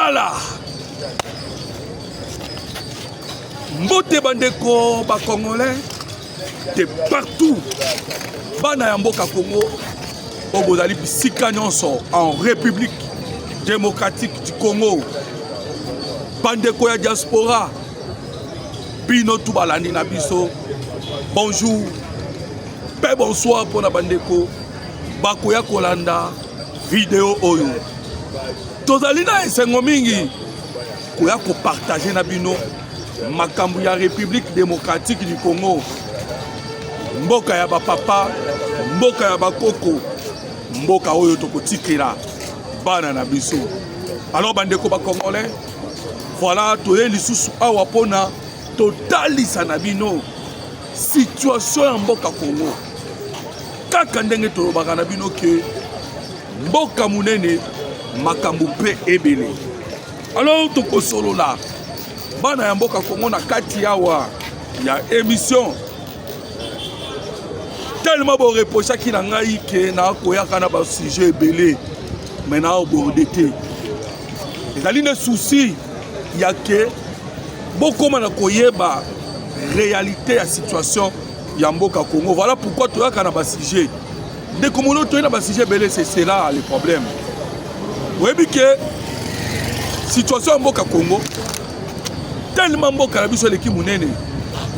Voilà. Mbote bandeko ba Congolais de partout. Bana ya mboka Congo o bozali bisika nyonso en République démocratique du Congo. Bandeko ya diaspora bino tu balandi na biso. Bonjour. Bonsoir pour la bandeko. Bakoya kolanda vidéo oyo. Tozali na esengo mingi koya ko partager na bino makambu ya République démocratique du Congo. Mboka ya ba papa, mboka ya ba koko, mboka oyo tokotikela bana na biso. Alors bandeko ba Congolais, voilà toye lisusu awa pona totalisa na bino situation ya mboka Congo. Kaka ndenge tolobaka na bino ke mboka munene makambu pe ebele. Alors tokosolola bana ya mboka Congo na kati awa ya émission tellement bon reproche qui n'a ngai ke na koyaka na ba sujet ebele mais na obordete. Ezali ne souci ya ke bokoma na koyeba réalité ya situation ya mboka Congo. Voilà pourquoi toyaka na ba sujet. Dès que mon autre na ba sujet ebele, c'est là le problème. Vous voyez que situation ya mboka Congo tellement mboka na biso leki munene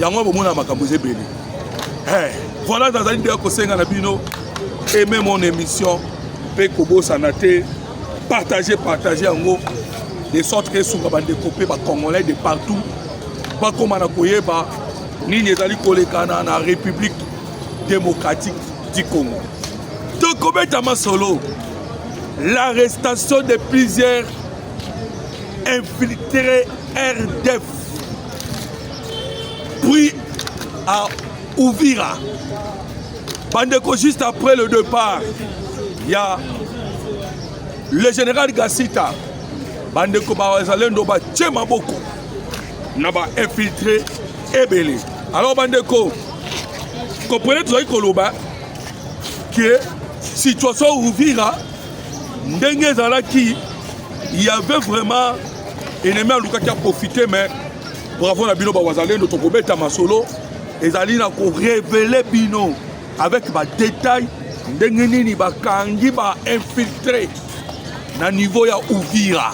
yango bomona makambo ebele. Voilà dans un vidéo que c'est bino aimer mon émission pe kobo sanate partager en gros de sorte que sur bande copé ba Congolais de partout pas comme na koyeba ni ezali kolekana na République démocratique du Congo. Donc kobeta masolo l'arrestation de plusieurs infiltrés RDF pris à Uvira. Bandeko, juste après le départ, il y a le général Gassita. Bandeko Bazalendo ba tchema boko. Naba infiltré ebele. Alors Bandeko, comprenez tout ça koloba que situation Uvira ndenge zalaki il y avait vraiment ennemi à Luka qui a profité mais bravo na bino ba Bazalendo to kobeta masolo. Ezali na ko révéler bino avec ba détail ndenge nini ba kangi ba infiltré na niveau ya Uvira.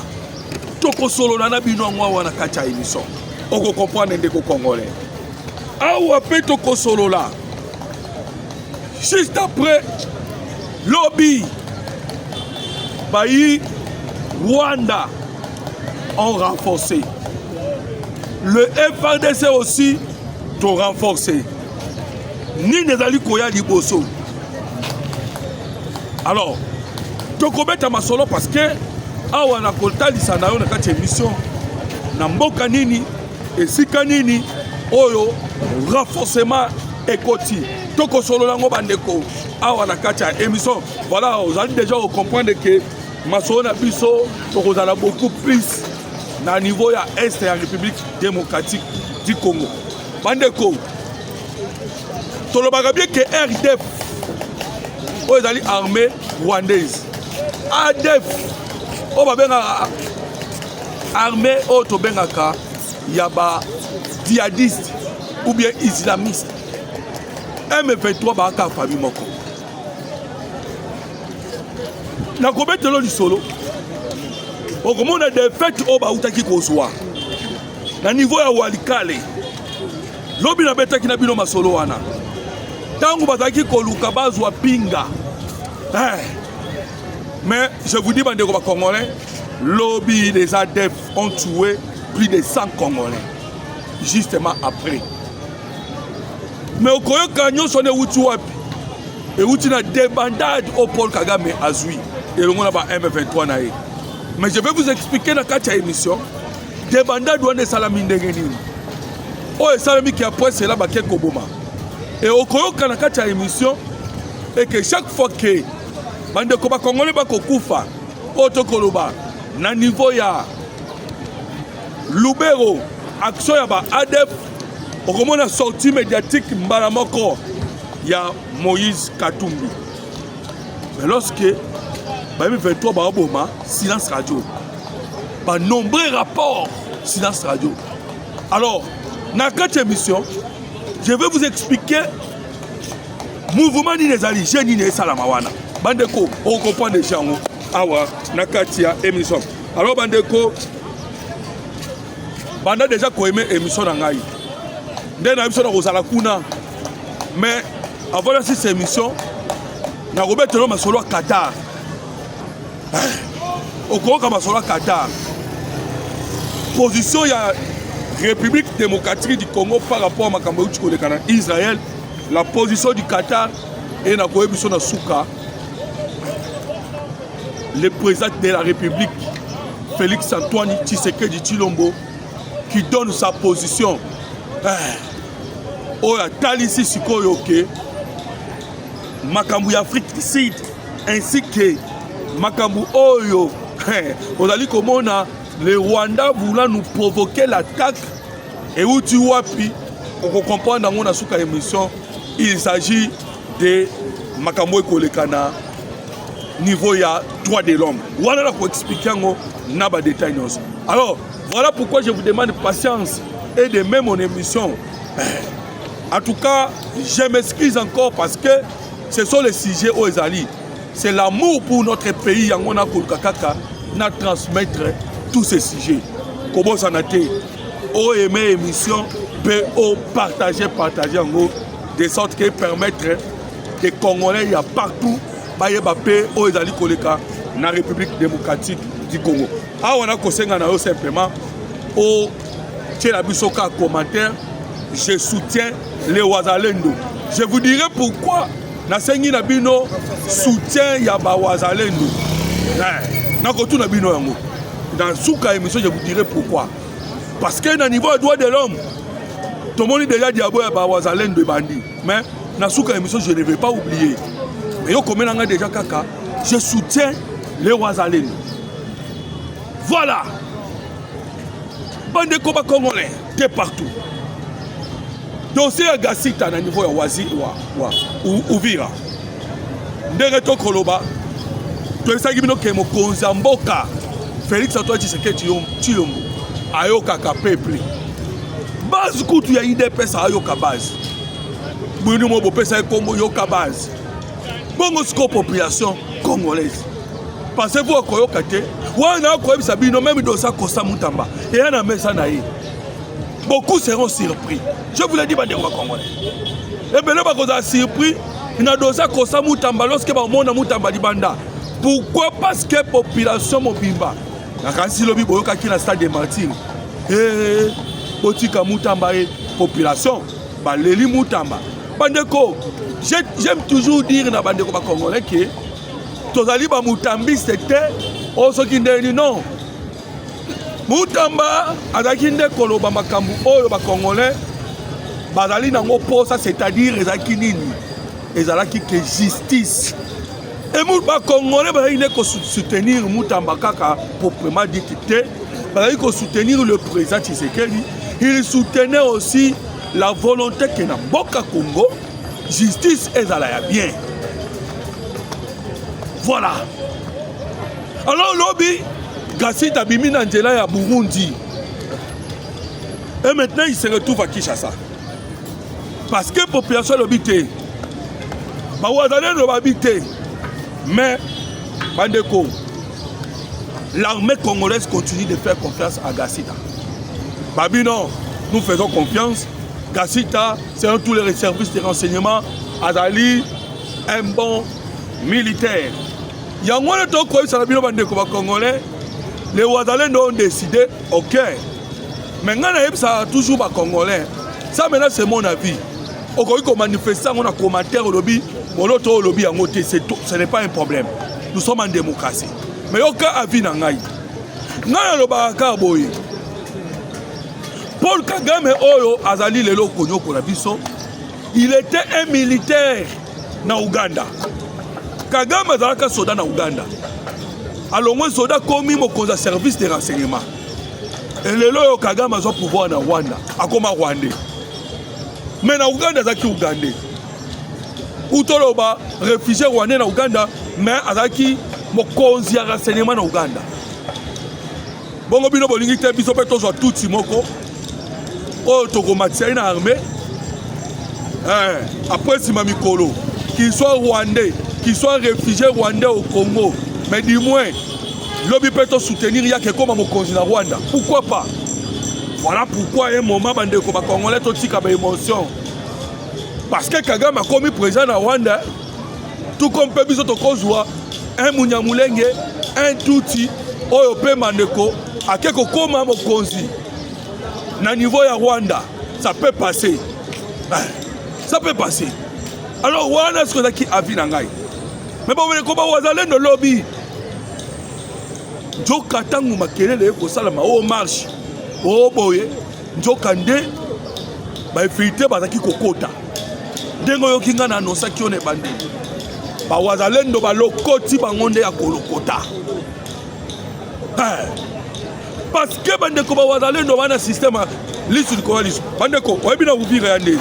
Toko solo na bino ngwa wana kacha émission. Oko comprendre ndeko Congolais. Awa pe toko solo là. Juste après lobby Bayi Rwanda ont renforcé. Le FARDC aussi to renforcer. Ni nezali koya liboso. Alors, tokobeta masolo parce que awa na koltalisa na yo na kati émission na mboka nini esika nini oyo renforcement ekoti. Tokosolo lango bandeko awa na kati émission. Voilà, vous allez déjà comprendre que masolo na biso tokozala beaucoup plus na niveau ya est ya République démocratique du Congo. Bandeko, tolobaka bien que RDF oyo ezali armée rwandaise. ADF oyo babengaka armée oyo tobengaka ya ba djihadiste ou bien islamiste. M23 baaka famille moko. Nakobetelo lisolo okomona défaite oyo bautaki kozwa na niveau ya Walikale. Lobi na betaki na bino masolo wana. Tangu bazaki koluka bazwa pinga. Mais je vous dis bandeko ba Congolais, lobby des ADF ont tué plus de 100 Congolais justement après. Mais okoyoka nyonso ne wuti wapi. Et wuti na débandade au Paul Kagame azui et le monde ba M23 na ye. Mais je vais vous expliquer dans cette émission débandade wana salami ndenge nini. Oh, salami qui après c'est là baké koboma. Et au koyoka na kati ya émission et que chaque fois que bandeko ba Congolais ba kokufa otokoloba na niveau ya Lubero action ya ba ADF okomona sortie médiatique mbala moko ya Moïse Katumbi. Mais lorsque ba M23 ba oboma silence radio. par nombreux rapports Silence Radio. Alors, dans cette émission, je vais vous expliquer le mouvement des alliés, Génie et Salamawana. Bandeko, on comprend déjà. Awa, Nakatia, émission. Alors, Bandeko, Banda déjà qu'on aime émission dans Ngaï. Dès la émission dans Rosalakuna. Mais avant de cette émission, na Robert Telom a solo Qatar. Au Congo, comme solo Qatar. Position, il y a République démocratique du Congo par rapport à Makambo Israël. La position du Qatar et la cohésion de Souka. Le président de la République, Félix Antoine Tshisekedi Tshilombo, qui donne sa position. Oh, Talisi Sikoyoke, Makambu Afrique du Sud, ainsi que Makambu Oyo. On a dit comment le Rwanda voulant nous provoquer l'attaque. Et où tu vois, puis, on comprend dans mon émission, il s'agit de Makambu Kolekana, niveau ya droit de l'homme. Voilà pour expliquer nos détails. Alors, voilà pourquoi je vous demande patience et de même mon émission. En tout cas, je m'excuse encore parce que ce sont les sujets aux Ezali. C'est l'amour pour notre pays, on a Kolkakaka, à transmettre tous ces sujets. Comment ça n'a été? Au aimer émission, au partager en gros, de sorte que permettre des Congolais, il y a partout, au Ezali Koleka, dans la République démocratique du Congo. Ah, on a conseillé simplement au Tchelabisoka commentaire. Je soutiens les Wazalendo. Je vous dirai pourquoi Nasengi Nabino soutient Yaba Wazalendo. Dans Souka émission, je vous dirai pourquoi. Parce que dans le niveau des droits de l'homme, tout le monde est déjà dit Yaba Wazalendo et bandit. Mais dans Souka émission, je ne vais pas oublier. Mais comme on a déjà Kaka, je soutiens les Wazalendo. Voilà. Bande de combat congolais, de partout. Dossier à Gassita na niveau ya Wazi Uvira. Ndenge to koloba. To esaki bino ke mokonzi mboka Félix Antoine Tshisekedi Tshilombo ayoka ka peuple. Base kutu ya IDPS ayoka base. Buni mo bopesa Congo yoka base. Bongo siko population congolaise. Pensez-vous akoyoka te? Wana ko ebisa bino même dosa kosa mutamba. Et na mesa na ye. Beaucoup seront surpris. Je vous l'ai dit, Bandeko Congolais. Et bien, là, vous avez surpris. Il y a deux ans qu'on s'est moutamba lorsque vous avez moutamba di banda. Pourquoi? Parce que la population mobimba. Quand si lobby boyoka qui na stade de martyrs. Eh, botika moutamba et population. Ba leli moutamba. Bandeko, j'aime toujours dire na Bandeko Congolais que tozali ba moutambi c'était oso qui ndeni non. Moutamba azaki nde koloba makambu oyo ba Congolais bazali nango posa, c'est-à-dire ezaki nini ezalaki que justice et ba Congolais bazali ne ko soutenir Moutamba kaka proprement dit te bazali ko soutenir le président Tshisekedi. Il soutenait aussi la volonté que na mboka Congo justice ezala ya bien. Voilà. Alors lobby Gassita Bimi Nandela ya Burundi. Et maintenant il se retrouve à Kinshasa. Parce que la population l'habite. Bawazalé ne l'habite. Mais, Bandeko, l'armée congolaise continue de faire confiance à Gassita. Babino, nous faisons confiance. Gassita, c'est tous les services de renseignement. Azali, un bon militaire. Il y a un moment où Congolais, les Ouazalais ont décidé, ok. Maintenant, ça a toujours pas Congolais. Ça, maintenant, c'est mon avis. Au cas où manifester, on a commentaire au lobby, au lobby, ce n'est pas un problème. Nous sommes en démocratie. Mais au cas avis, Paul Kagame Oyo Azali Lelo Konyo Konabiso, il était un militaire na Ouganda. Kagame Azalaka soda na Ouganda. Alors moi soda komi mokonza service de renseignement. Et lelo Kagame azo pouvoir na Rwanda, akoma Rwandais. Mais na Ouganda azaki Ougandais. Utoloba réfugié rwandais na Ouganda, mais azaki mokonzi ya renseignement na Ouganda. bongo bino bolingi te biso pe tozwa tuti moko oyo tokomatisa ye na armée après sima mikolo qu'il soit rwandais qu'il soit réfugié rwandais au Congo mais du moins lobi pe to soutenir ya ke koma mokonzi na Rwanda pourquoi pas. Voilà pourquoi un moment bandeko ba congolais totika ba émotion parce que Kagame a commis président na Rwanda tout comme pe biso to kozwa un Munyamulenge un Tutsi oyo pe mandeko akeko koma mokonzi na niveau ya Rwanda ça peut passer. Ça peut passer. Alors wana ce qui a vu na ngai mais bon ko ba wazalendo lobby njoka tangu makelele ko salama o marche o boye njoka nde ba efite bazaki kokota ndengo yo kinga na nosa kione bandi ba wazalendo ba lokoti bangonde ya kolokota parce que bandeko ba wazalendo bana système lisu coalition bandeko oyebi na Uvira ya ndeni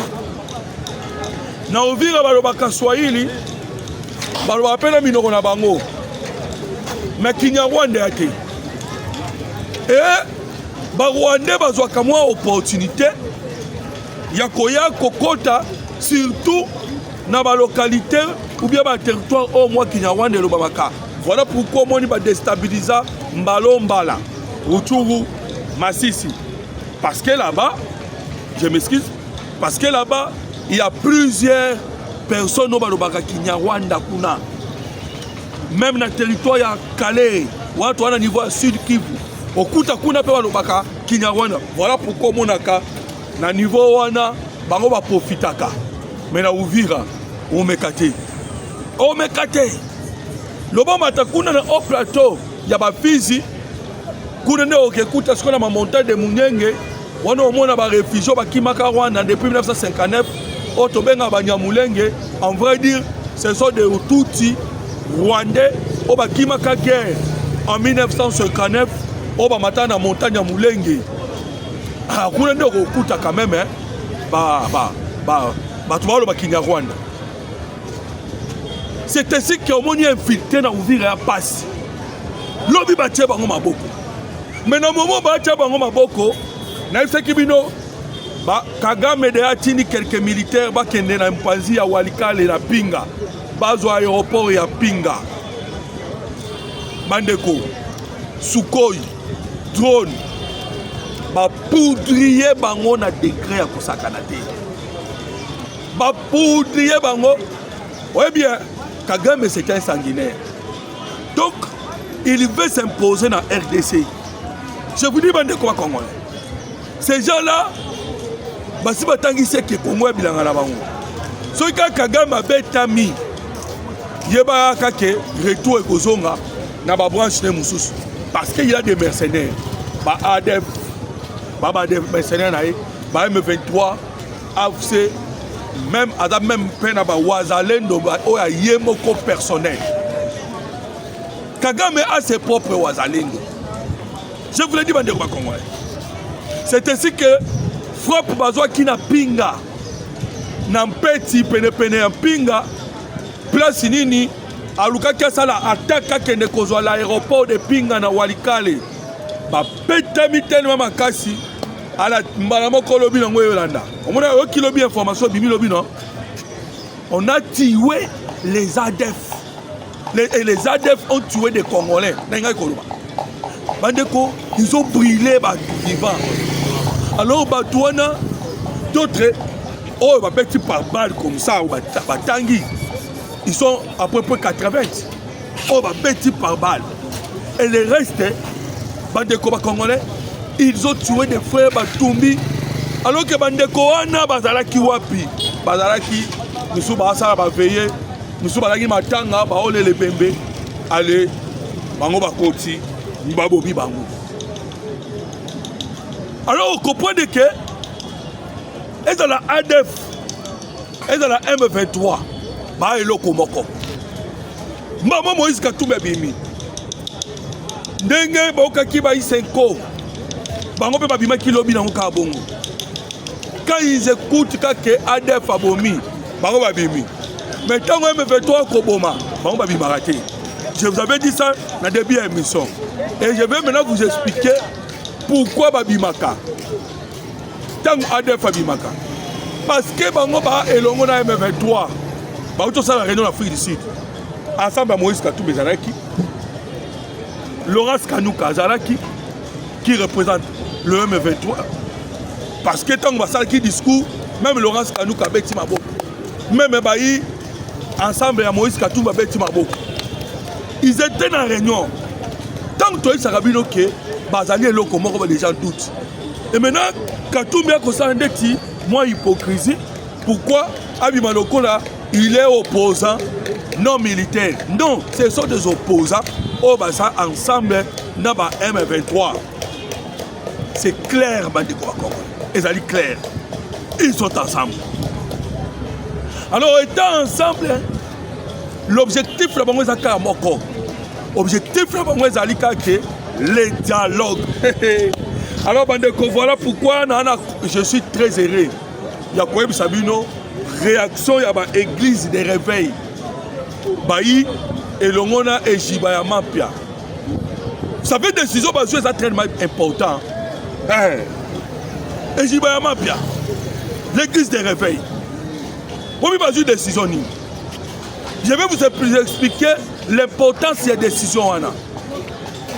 na Uvira balobaka Swahili baloba pena minoko na bango mais Kinyarwanda yake ba Rwandais bazwaka mwa opportunité ya koya kokota surtout na ba localité ou bien ba territoire au moins Kinyarwanda lobamaka. Voilà pourquoi moni ba déstabiliser Mbalo-Mbala Rutshuru Masisi parce que là-bas je m'excuse parce que là-bas il y a plusieurs personnes au balobaka Kinyarwanda kuna même na territoire ya Calais watu wana niveau sud Kivu okuta kuna pe balobaka Kinyarwanda. Voilà pourquoi monaka na niveau wana bango ba profitaka mais na Uvira omekate lobo matakuna na au plateau ya ba Fizi kuna ne okekuta sikona ma montagne de Munyenge wana omona ba réfugiés ba kimaka Rwanda depuis 1959 otobenga ba Nyamulenge. En vrai dire ce sont des Tutsi Rwandais au ba kimaka guerre en 1959 au ba matana montagne ya Mulenge. Kuna ne okuta quand même tu vas le Kinyarwanda. C'est ainsi que on est infiltré dans Uvira ya passe. Lobi batie bango maboko. Mais na moment batie bango maboko, na ifeki bino ba Kagame de atini quelques militaires ba kende na mpanzi ya Walikale na Pinga. Bazo aéroport ya Pinga. Bandeko Sukhoi drone ba poudrier bango na décret ya kosakana te. Ba poudrier bango. Ouais bien, Kagame c'est un sanguinaire. Donc, il veut s'imposer dans RDC. Je vous dis, bande de Congolais. Ces gens-là, si vous avez que Congo est bilan à la banque. Ce que Kagame a bétami, il y a un retour et Kozonga dans la branche de Moussous. Parce qu'il y a des mercenaires. Bah ADF, bah des mercenaires, bah M23, AFC. Même Adam même peine à Wazalendo ou à Yemoko personnel. Kagame a ses propres Wazalendo. Je vous l'ai dit, bande de Congolais. C'est ainsi que frappe Bazoa qui n'a pinga, n'empêche pene pinga, place nini, aluka kiasala attaque kende kozwa l'aéroport de Pinga na Walikale. Ba peta tellement makasi. ala mbalamo kolobi na ngoyo landa omona yo kilobi information bimi lobi non on a tué les ADF les ADF ont tué des Congolais n'enga koloba bandeko ils ont brûlé ba vivant alors batouana d'autres oh ba petit par balle comme ça ou ba tangi ils sont à peu près 80 oh ba petit par balle et les restes bandeko ba Congolais ils ont tué des frères Batumbi alors que bandeko wana bazalaki wapi bazalaki musu basala ba veiller musu balaki matanga ba ole le bembe allez bango bakoti babobi bango alors au point de que et dans la ADF et dans la M23 ba eloko moko mama Moïse Katumbi bimi ndenge bokaki ba isenko bango pe babima kilobi na ngoka bongo quand ils écoutent que ADF abomi bango babimi mais tant M23 koboma bango babima raté Je vous avais dit ça dans le début de l'émission. Et je vais maintenant vous expliquer pourquoi Babimaka. Tant ADF Babimaka. Parce que Bango Ba et Longo na M23. Ba tout ça la réunion d'Afrique du Sud. Ensemble à Moïse Katou Bezalaki. Laurence Kanouka Zalaki qui représente le M23. Parce que tant que ça qui discours, même Laurence Kanouka Beti Mabo. Même Baï ensemble à Moïse Katou Beti Mabo. Ils étaient dans la réunion. Tant que toi, ça a vu que Bazali et Loko, les gens doutent. Et maintenant, Katou Mia Kosandeti, moi, hypocrisie. Pourquoi Abimaloko là, il est opposant non militaire? Non, ce sont des opposants au Bassa ensemble dans le M23. C'est clair, Bandeko. Ils clair. Ils sont ensemble. Alors, étant ensemble, l'objectif, là, c'est à Moko. Objectif, là, c'est le dialogue. Alors, Bandeko, voilà pourquoi je suis très heureux. Il y a quoi, Sabino, réaction, il y a l'église des réveils. Baï et l'ongona et Jibaya Mampia. Ça fait décision, c'est très important. Et Jibaya Mampia, l'église des réveils. Pour moi, une décision. Je vais vous expliquer l'importance des décisions.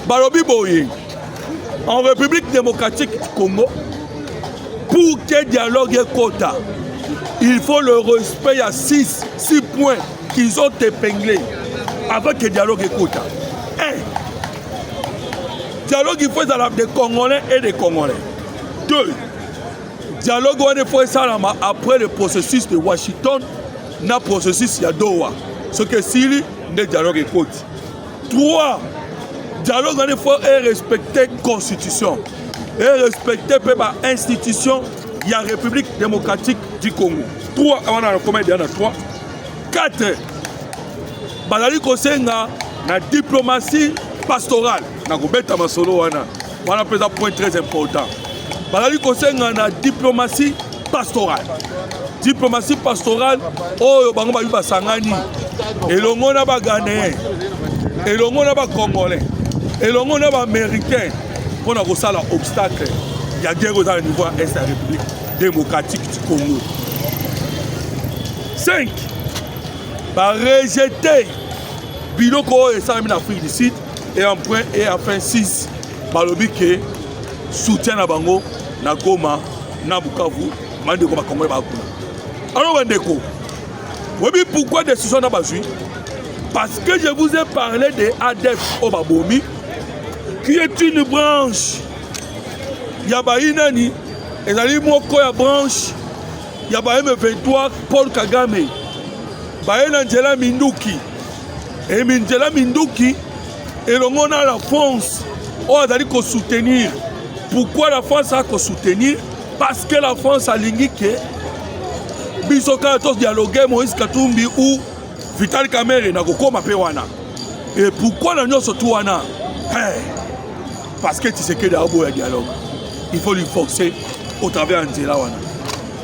Balobi Boye, en République démocratique du Congo, pour que le dialogue est quota, il faut le respect à 6 points qu'ils ont épinglés avant que le dialogue est quota. 1. Dialogue, il faut des Congolais et des Congolais. 2. Dialogue, il faut ça après le processus de Washington, le processus de Doha. Ce que si le dialogue est quota. 3. Dialogue, il faut respecter la Constitution et respecter l'institution de la République démocratique du Congo. 3. On a combien de 3. 4. Bazali kosenga na diplomatie pastorale. Na kobeta masolo wana. On appelle ça point très important. Bazali kosenga na diplomatie pastorale. Diplomatie pastorale, oyo bango ba yuba sangani. Elongo na ba Ghanéen. Elongo na ba Congolais. Elongo na ba Américain. Pour na kosala obstacle. Il y a guerre au niveau de la République démocratique du Congo. 5. Par rejeter Biloko et ça en Afrique du Sud et enfin 6 par le but que soutien à Bango, na Goma, na Bukavu, Mandeko Bakongo Bakuna. Alors Mandeko, oui pourquoi décision n'a pas joué? Parce que je vous ai parlé de ADF Obabomi, qui est une branche. Yabaïnani, et Ali Moko ya branche, Yaba M23 Paul Kagame. Angela Minduki et Angela Minduki et l'on a la France on a dit qu'on soutenir. Pourquoi la France a qu'on soutenir? Parce que la France a ligné que Bisoka tous dialoguer Moïse Katumbi ou Vital Kamerhe na kokoma pe wana. Et pourquoi la nuit surtout wana? Parce que tu sais que d'abord il y a dialogue. Il faut lui forcer au travers Angela wana.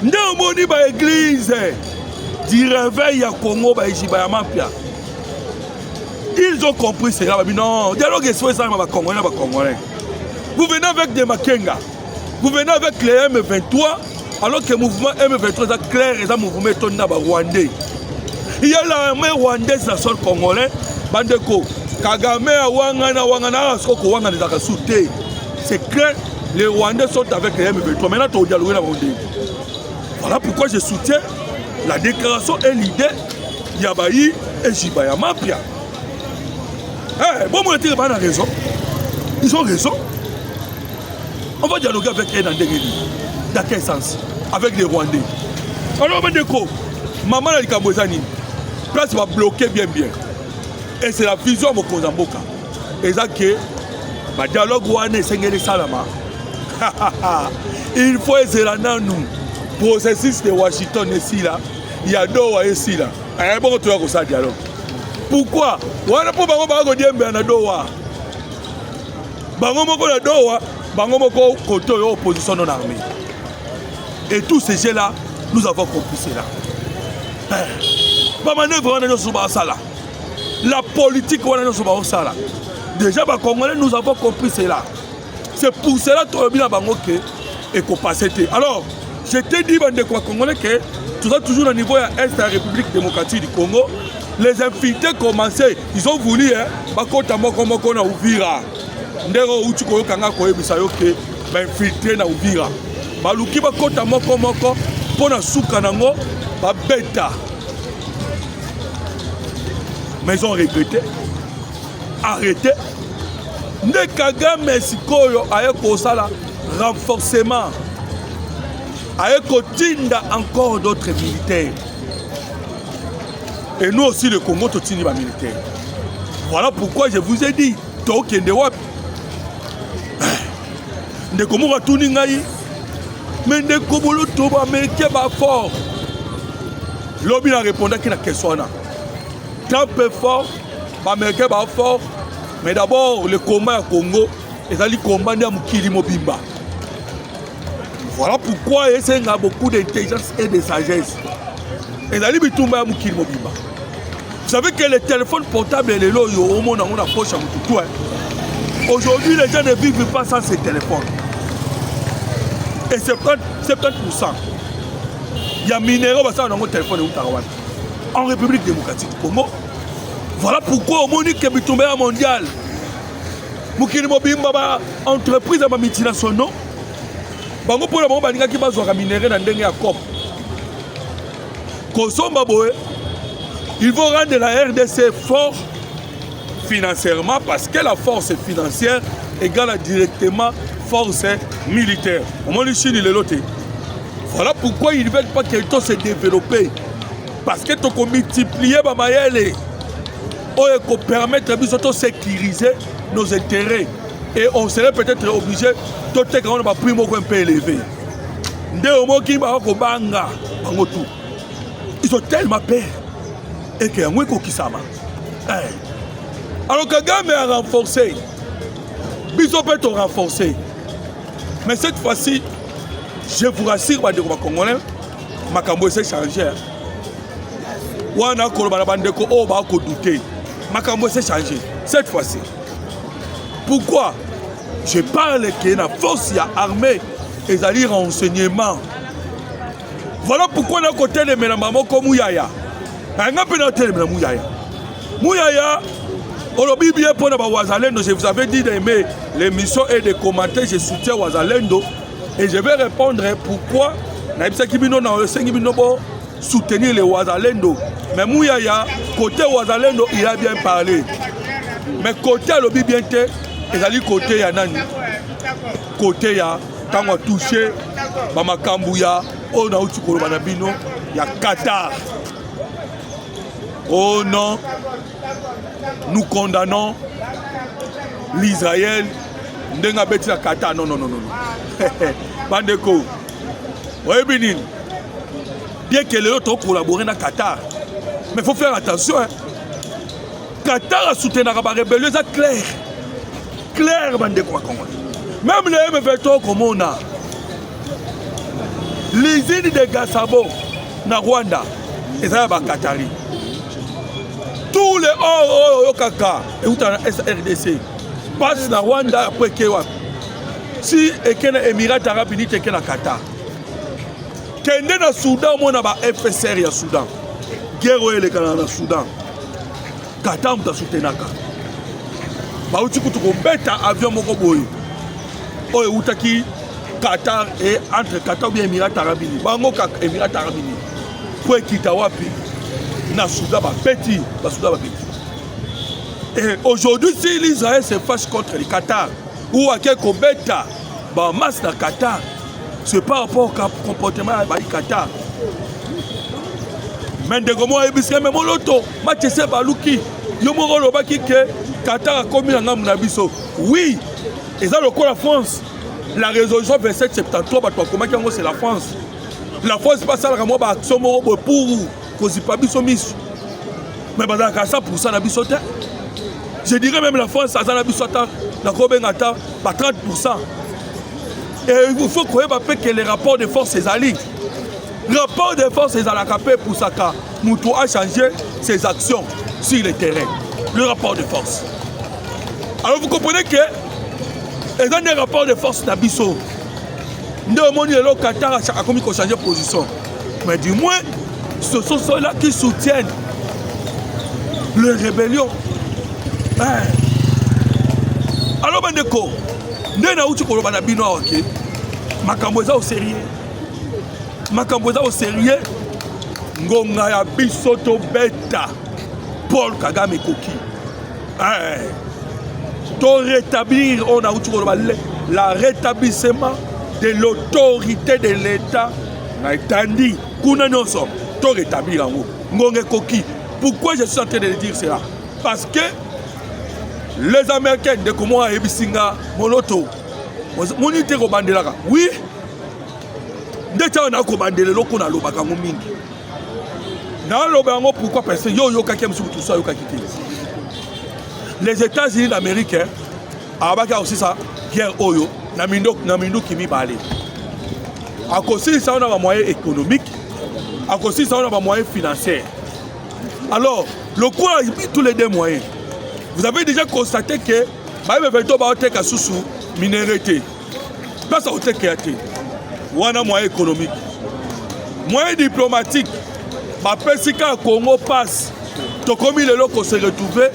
Non moni ba église. Du réveil à Congo, ils ont compris cela. Non, dialogue est soit ça, Congolais. Vous venez avec des Makenga, vous venez avec les M23, alors que le mouvement M23 est clair et le mouvement rwandais. Il y a l'armée rwandaise dans le sol congolais, Bandeko, Kagame, Wangana, c'est clair, les Rwandais sont avec les M23. Maintenant, tu as dialogué la Rwandais. Voilà pourquoi je soutiens la déclaration et l'idée Yabaï et Jibaya Mampia. Bon, moi, je pas raison. Ils ont raison. On va dialoguer avec eux dans quel sens? Avec les Rwandais. Alors, Bandeko, maman a dit que place va bloquer bien. Et c'est la vision de Mokozamboka. Et ça que le dialogue Rwandais, c'est un salama. Il faut essayer là nous. Processus de Washington ici là, il y a Doha ici là. Il bon tu as ça dialogue. Pourquoi? On a pas bango dire mais na Doha. Bango moko na Doha, bango moko côté opposition non armée. Et tous ces gens là, nous avons compris cela. Pas manœuvre on est sur ça là. La politique, déjà, les Congolais, nous avons compris cela. C'est pour cela que tu as dit et qu'on passe. Alors, je t'ai dit, Congolais, que tu as toujours au niveau de l'Est de la République démocratique du Congo. Les infiltrés commencé, ils ont voulu, bakota moko moko na Uvira. Ndero uti koyo kanga koyebisa yo ke ba infiltré na Uvira. Baluki bakota moko moko pona suka nango ba beta. Mais ils ont regretté. Arrêté. Nde Kagame sikoyo aye kosala renforcement. Aye kotinda encore d'autres militaires. Et nous aussi, le Congo, tout est militaire. Voilà pourquoi je vous ai dit, mais fort. L'homme a répondu à la question. Trump est fort, l'Américain est fort, mais d'abord, le combat au Congo, c'est le combat de Mukili Mobimba. Voilà pourquoi il y a beaucoup d'intelligence et de sagesse. Et là, il y a Mukili Mobimba. Vous savez que les téléphones portables et les lots, au monde, on a poche à tout. Aujourd'hui, les gens ne vivent pas sans ces téléphones. Et 70%. Il y a minéraux qui sont dans mon téléphone en République démocratique du Congo. Voilà pourquoi au monde qui est tombé mondial. Mukili Mobimba, entreprise à multinationale. Bango pour le moment, il y a des minéraux dans le COP. Ils vont rendre la RDC fort financièrement parce que la force financière égale directement force militaire. Voilà pourquoi ils ne veulent pas que tout se développe. Parce que tu peux multiplier pour permettre de sécuriser nos intérêts. Et on serait peut-être obligé de faire un prix un peu élevé. Ils ont tellement peur. Et qu'il y a un peu qui s'ama. Alors Kagame a renforcé. Biso peut renforcer. Mais cette fois-ci, je vous rassure, les Congolais, Makambo s'est changé. Wana Kolobana Bandeko, oh, bah, douter. Makambo s'est changé. Cette fois-ci. Pourquoi? Je parle qu'il y a une force, armée, et des renseignements. Voilà pourquoi on a côté de Ménamamo comme Mouyaya. Mouyaya, on a bien pour Wazalendo. Je vous avais dit d'aimer l'émission et de commenter. Je soutiens Wazalendo. Et je vais répondre pourquoi soutenir les Wazalendo. Mais Mouyaya, côté Wazalendo, il a bien parlé. Mais côté Alobi bien té, il a dit côté Yanani. Côté ya, quand on a touché, Bamakambouya, on a eu Banabino, il y a Qatar. Oh non, nous condamnons l'Israël. Ndenga beti la Qatar. Non, non, non, non. Bandeko. Oui, Bénin. Bien que les autres ont collaboré dans Qatar. Mais il faut faire attention. Hein. Qatar a soutenu la rébellion, c'est clair. Clair, Bandeko. Même les M23 comme on a. L'usine de Gasabo, na Rwanda, et ça va Qatari. Tous les Kaka et où la SRDC passent na Rwanda après Kewa. Si et que les Émirats Arabes Unis et que la Qatar. Kende na Soudan, on a FSR ya Soudan. Guerre le Canada Soudan. Qatar m'a soutenu naka. Ba uti kutu ko beta avion moko boy. O utaki Qatar et entre Qatar et Émirats Arabes Unis. Bango ka Émirats Arabes Unis. Pour quitter wapi na Soudan ba petit, ba Soudan ba petit. Et aujourd'hui si l'Israël se fâche contre le Qatar ou à quel beta ba masse na Qatar, c'est par rapport au comportement du Qatar. Mais de comment est-ce que mon loto, Mathieu Balouki, Yomoro Lobaki que Qatar a commis un homme nabiso. Oui, et ça le quoi la France. La résolution 2773, c'est la France. La France n'est pas ça, la moi, action pour causer pas bisomis. Mais à 100% la je dirais même la France, ça n'a pas la 30%. Et il faut que les rapports de force les allient. Le rapport de force les allient pour ça que Moutou a changé ses actions sur le terrain. le rapport de force. Alors vous comprenez que et dans des rapports de force d'Abisso, le Qatar a commis qu'on change de position. Mais du moins, ce sont ceux-là qui soutiennent les rébellions. Alors, Bandeko, nous avons dit que nous avons dit que Makamboza au sérieux. Makamboza au sérieux. Ngonga ya bisoto beta. Paul Kagame Koki. Pour rétablir, on a dit le rétablissement de l'autorité de l'État. Tandis qu'on a tout rétablir en haut. Ngonga Koki. Pourquoi je suis en train de dire cela? Parce que les Américains de comment Ebisinga, Moloto, monité au Bandelaka. Oui, déjà on a commandé le loco dans le Bakango Mingi. Dans le Bango, pourquoi parce que yo kakem sur tout ça, yo kakité. Les États-Unis d'Amérique, Abaka aussi ça, guerre Oyo, Namindo qui m'y balé. À cause de ça, on a un moyen économique, à cause de ça, on a un moyen financier. Alors, le coup a tous les deux moyens. Vous avez déjà constaté que Baïbevento Baoteka Soussou, minéralité. Place à Oteka. On a un moyen économique. Moyen diplomatique. Bapesika Congo passe. Donc, comme il est là qu'on s'est retrouvé,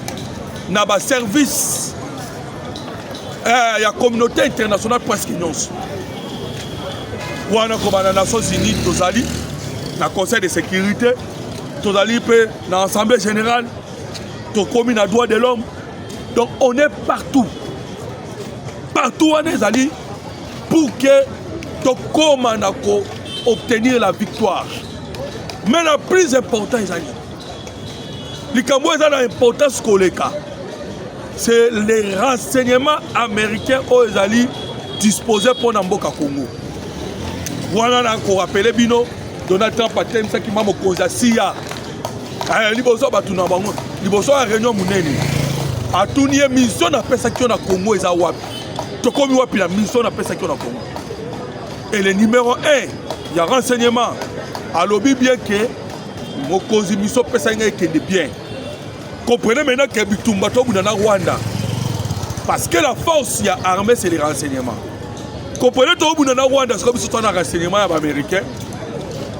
dans le service, il y a une communauté internationale presque non. On a les Nations Unies, Tozali, dans le Conseil de sécurité, Tozali, dans l'Assemblée générale. Comme il a droit de l'homme. Donc on est partout. Partout on est allé pour que Tokoma obtenir la victoire. Mais la plus importante, c'est les renseignements américains aux alliés disposés pour Namboka Congo. Voilà encore rappelé Bino, Donald Trump a dit que m'a causé SIA. Liboso batuna bango liboso a réunion munene atuni mission na pesa ki na Congo eza wapi to komi wapi la mission na pesa ki na Congo et le numéro 1 il y a renseignement alobi bien que mokozi mission pesa nga ekende bien comprenez maintenant que bitumba to buna na Rwanda parce que la force ya armée c'est les renseignements comprenez to buna na Rwanda c'est comme si tu as un renseignement ya américain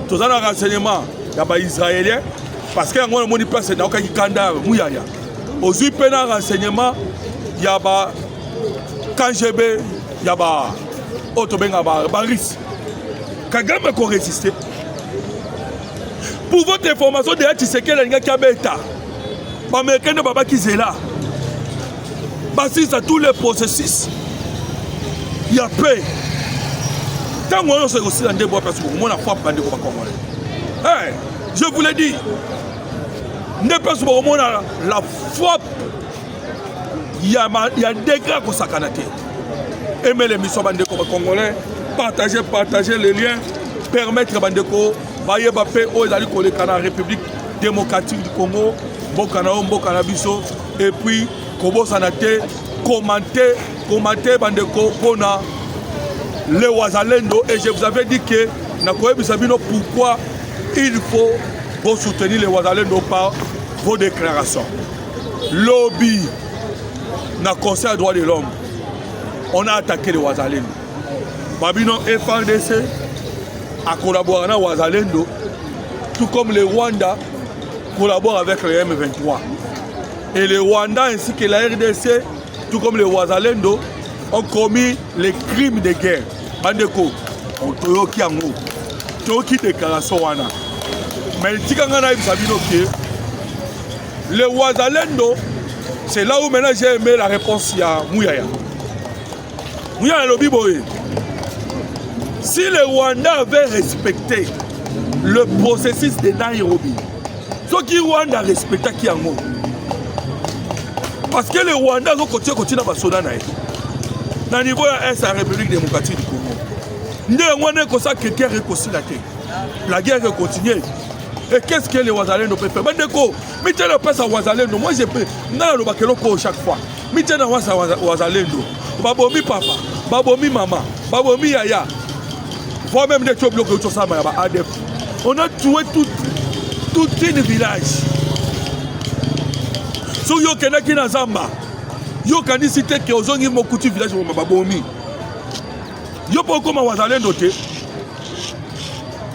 tu as un renseignement ya ba israélien. Parce que on a mon place dans le Kanda, Mouyaya. Aux UPN renseignement, il y a KGB, il y a Otobenga Baris. Kagame a résisté. Pour votre information, déjà tu sais qu'il y a un bêta. Les Américains ne sont pas qui sont là. Parce que tous les processus, il y a paix. Tant qu'on est aussi dans des bois, parce que on a frappé dans des bois congolais. Je vous l'ai dit. Ne pas se voir la frappe. Il y a des gars qui sont canadés. Aimer les missions bandeko congolais, partager les liens, permettre bandeko, bailler bapé aux alliés collés dans la République démocratique du Congo, Bokana Biso, et puis Kobo Sanate, commenter bandeko pour les Ouazalendo. Et je vous avais dit que pourquoi il faut soutenir les Ouazalendo par vos déclarations. Lobby, dans le Conseil des droits de l'homme, on a attaqué les Ouazalendo. Babino FRDC a collaboré avec les Ouazalendo, tout comme les Rwanda collaborent avec le M23. Et les Rwanda ainsi que la RDC, tout comme les Ouazalendo, ont commis les crimes de guerre. Bandeko, on toyoki yango, toyoki déclaration wana. Mais les Ouazalendo, c'est là où maintenant j'ai aimé la réponse à Mouyaya. Mouyaya Lobiboé. Si les Rwandais avaient respecté le processus de Nairobi, ce qui Rwanda respecte qui en haut. Parce que les Rwandais ont continué à se faire. Dans le niveau de la République démocratique du Congo. Nous avons la guerre continue. Et qu'est-ce que les Ouazalendo peuvent faire? Mais tu as pas à Ouazalendo. Moi, je peux. Non, chaque fois. Mais tu as Ouazalendo. Babomi papa, babomi maman, babomi yaya. Voire même des choses bloquées autour de ça. On a tué tout un village. So yo kendaki na zamba. Yo kandi cité que ozongi mokuti village mo babomi. Yo pas comme wazalendo te.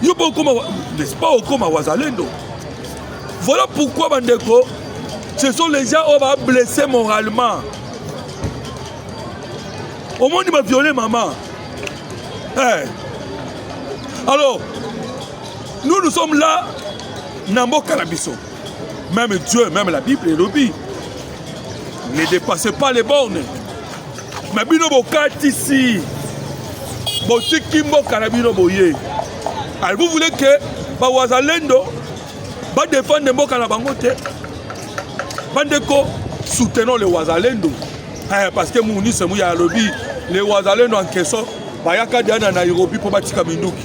Yo pas comme n'est-ce pas comme wazalendo. Voilà pourquoi bandeko ce sont les gens qui vont blesser moralement. Au monde il m'a violé maman. Hey. Alors nous sommes là Nambo Kalabiso. Même Dieu, même la Bible et l'obéit. Ne dépassez pas les bornes. Mais bino bokat ici. Botikimbo Kalabino boye. Alors vous voulez que Bawazalendo va défendre Mboka na bangote. Bandeko soutenons les Wazalendo. Parce que Mouni c'est mouya lobby. Les Wazalendo en question, Bayaka Diana Nairobi pour Batika Minduki.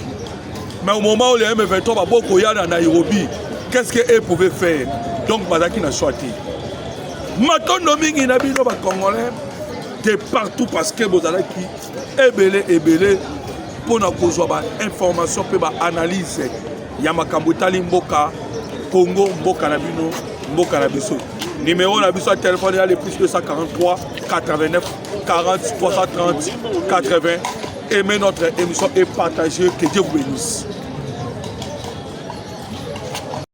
Mais au moment où les M23 va beaucoup à Nairobi, qu'est-ce qu'eux pouvaient faire? Donc Bazaki n'a choisi. Maintenant, Mingi Nabino va Congolais de partout parce que Bozalaki est belé pour nous avoir information pour analyse. Yamakamboutali Mboka, Congo, Mboka Nabino, Mboka Nabiso. Numéro Nabiso à téléphone, il y a les plus 243 89 40 330 80. Aimez notre émission et partagez. Que Dieu vous bénisse.